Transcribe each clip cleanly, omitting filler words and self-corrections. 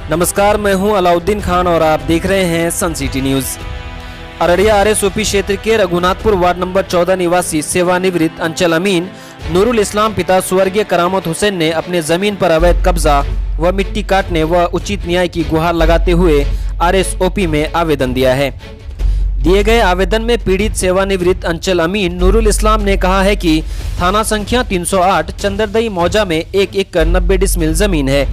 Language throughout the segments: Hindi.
नमस्कार, मैं हूं अलाउद्दीन खान और आप देख रहे हैं सन सिटी न्यूज। अररिया आरएसओपी क्षेत्र के रघुनाथपुर वार्ड नंबर 14 निवासी सेवानिवृत्त अंचल अमीन नूरुल इस्लाम पिता स्वर्गीय करामत हुसैन ने अपने जमीन पर अवैध कब्जा व मिट्टी काटने व उचित न्याय की गुहार लगाते हुए आरएसओपी में आवेदन दिया है। दिए गए आवेदन में पीड़ित सेवानिवृत्त अंचल अमीन नूरुल इस्लाम ने कहा है कि थाना संख्या 308 चंदरदई मौजा में 1 एकड़ 90 डिसमिल जमीन है,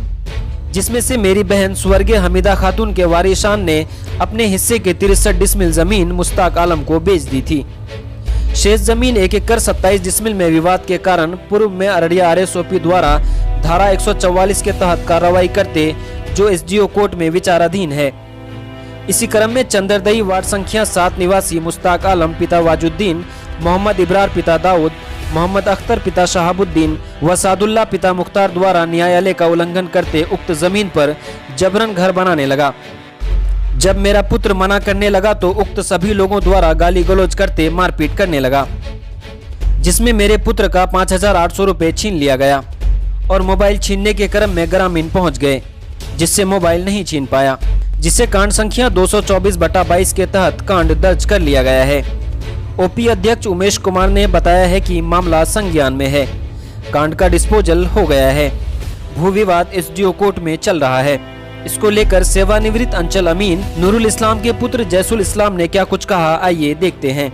जिसमें से मेरी बहन स्वर्गीय हमीदा खातून के वारिशान ने अपने हिस्से के 63 डिसमिल जमीन मुश्ताक आलम को बेच दी थी। शेष जमीन 1 एकड़ 27 डिसमिल में विवाद के कारण पूर्व में अररिया आरएसओपी द्वारा धारा 144 के तहत कार्रवाई करते जो एसडीओ कोर्ट में विचाराधीन है। इसी क्रम में चंदरदई वार्ड संख्या 7 निवासी मुश्ताक आलम पिता वाजुद्दीन, मोहम्मद इब्रार पिता दाऊद, मोहम्मद अख्तर पिता शहाबुद्दीन व सादुल्ला पिता मुख्तार द्वारा न्यायालय का उल्लंघन करते उक्त जमीन पर जबरन घर बनाने लगा। जब मेरा पुत्र मना करने लगा तो उक्त सभी लोगों द्वारा गाली गलौज करते मारपीट करने लगा, जिसमें मेरे पुत्र का 5,800 रुपये छीन लिया गया और मोबाइल छीनने के क्रम में ग्रामीण पहुंच गए, जिससे मोबाइल नहीं छीन पाया, जिससे कांड संख्या 224/22 के तहत कांड दर्ज कर लिया गया है। ओपी अध्यक्ष उमेश कुमार ने बताया है कि मामला संज्ञान में है, कांड का डिस्पोजल हो गया है, भू विवाद एसडीओ कोर्ट में चल रहा है। इसको लेकर सेवानिवृत्त अंचल अमीन नूरुल इस्लाम के पुत्र जैसुल इस्लाम ने क्या कुछ कहा, आइए देखते हैं।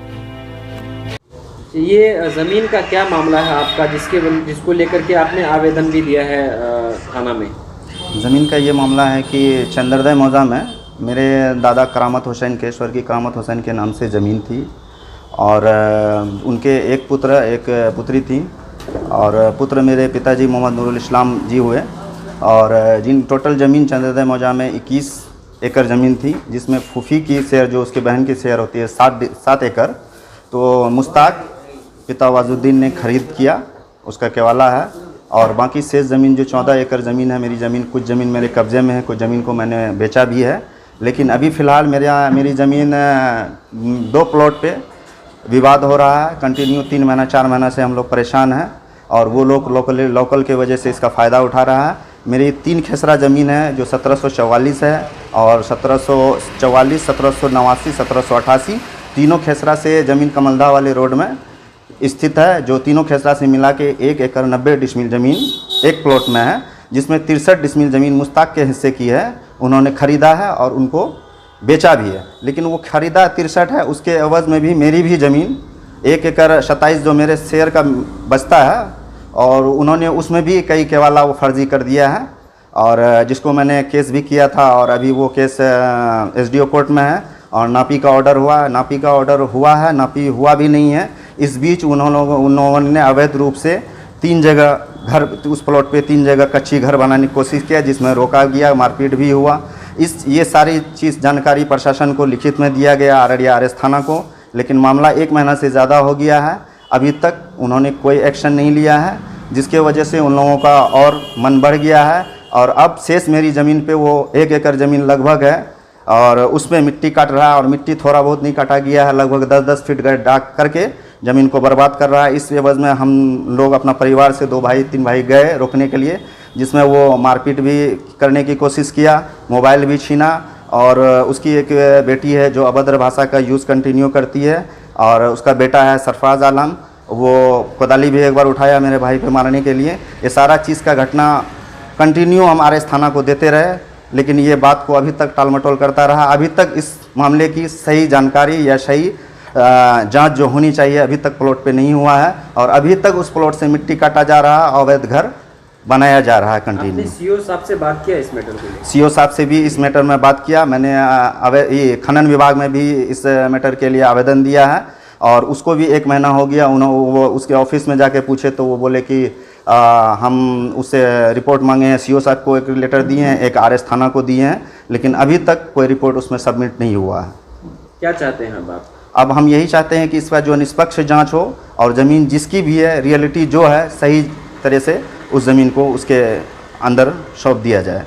ये जमीन का क्या मामला है आपका, जिसको लेकर के आपने आवेदन भी दिया है थाना में? ज़मीन का ये मामला है कि चंदरदई मौजा में मेरे दादा करामत हुसैन के स्वर्गीय करामत हुसैन के नाम से ज़मीन थी और उनके एक पुत्र एक पुत्री थी और पुत्र मेरे पिताजी मोहम्मद नूरुल इस्लाम जी हुए और जिन टोटल ज़मीन चंदरदई मौजा में 21 एकड़ ज़मीन थी, जिसमें फूफी की शेयर जो उसके बहन की शेयर होती है 7 एकड़, तो मुश्ताक पिता वाजुद्दीन ने खरीद किया, उसका केवाला है और बाकी शेष ज़मीन जो 14 एकड़ ज़मीन है मेरी ज़मीन, कुछ ज़मीन मेरे कब्ज़े में है, कुछ ज़मीन को मैंने बेचा भी है। लेकिन अभी फ़िलहाल मेरी ज़मीन 2 प्लॉट पे विवाद हो रहा है कंटिन्यू, 3 महीना 4 महीना से हम लोग परेशान हैं और वो लोग लोकल के वजह से इसका फ़ायदा उठा रहा है। मेरी 3 खेसरा ज़मीन है जो 1744 है और 1744, 1789, 1788 तीनों खेसरा से ज़मीन कमलदा वाले रोड में स्थित है, जो तीनों खेसरा से मिला के 1 एकड़ 90 डिसमिल ज़मीन एक प्लॉट में है, जिसमें 63 डिसमिल ज़मीन मुश्ताक के हिस्से की है, उन्होंने ख़रीदा है और उनको बेचा भी है। लेकिन वो ख़रीदा 63 है, उसके एवज़ में भी मेरी भी ज़मीन 1 एकड़ 27 जो मेरे शेयर का बचता है और उन्होंने उसमें भी कई केवाला वो फर्जी कर दिया है और जिसको मैंने केस भी किया था और अभी वो केस एसडीओ कोर्ट में है और नापी का ऑर्डर हुआ है, नापी हुआ भी नहीं है। इस बीच उन्होंने अवैध रूप से 3 जगह घर, उस प्लॉट पे 3 जगह कच्ची घर बनाने की कोशिश किया, जिसमें रोका गया, मारपीट भी हुआ। ये सारी चीज़ जानकारी प्रशासन को लिखित में दिया गया अररिया आरएस थाना को, लेकिन मामला 1 महीना से ज़्यादा हो गया है, अभी तक उन्होंने कोई एक्शन नहीं लिया है, जिसके वजह से उन लोगों का और मन बढ़ गया है और अब शेष मेरी ज़मीन पे वो 1 एकड़ ज़मीन लगभग है और उसमें मिट्टी काट रहा है और मिट्टी थोड़ा बहुत नहीं काटा गया है, लगभग 10-10 फीट डाक करके ज़मीन को बर्बाद कर रहा है। इस एवज़ में हम लोग अपना परिवार से 2 भाई 3 भाई गए रोकने के लिए, जिसमें वो मारपीट भी करने की कोशिश किया, मोबाइल भी छीना और उसकी एक बेटी है जो अभद्र भाषा का यूज़ कंटिन्यू करती है और उसका बेटा है सरफराज आलम, वो कोदाली भी एक बार उठाया मेरे भाई पे मारने के लिए। ये सारा चीज़ का घटना कंटिन्यू हम आरएस थाना को देते रहे, लेकिन ये बात को अभी तक टाल मटोल करता रहा। अभी तक इस मामले की सही जानकारी या सही जांच जो होनी चाहिए अभी तक प्लॉट पे नहीं हुआ है और अभी तक उस प्लॉट से मिट्टी काटा जा रहा है, अवैध घर बनाया जा रहा है कंटिन्यू। सीओ साहब से बात किया इस मैटर को? सीओ साहब से भी इस मैटर में बात किया मैंने, ये खनन विभाग में भी इस मैटर के लिए आवेदन दिया है और उसको भी 1 महीना हो गया। वो उसके ऑफिस में जाके पूछे तो वो बोले कि हम उससे रिपोर्ट मांगे हैं, सीओ साहब को एक लेटर दिए हैं, एक आरएस थाना को दिए हैं, लेकिन अभी तक कोई रिपोर्ट उसमें सबमिट नहीं हुआ है। क्या चाहते हैं अब आप? अब हम यही चाहते हैं कि इसका जो निष्पक्ष जांच हो और ज़मीन जिसकी भी है रियलिटी जो है सही तरह से उस ज़मीन को उसके अंदर सौंप दिया जाए।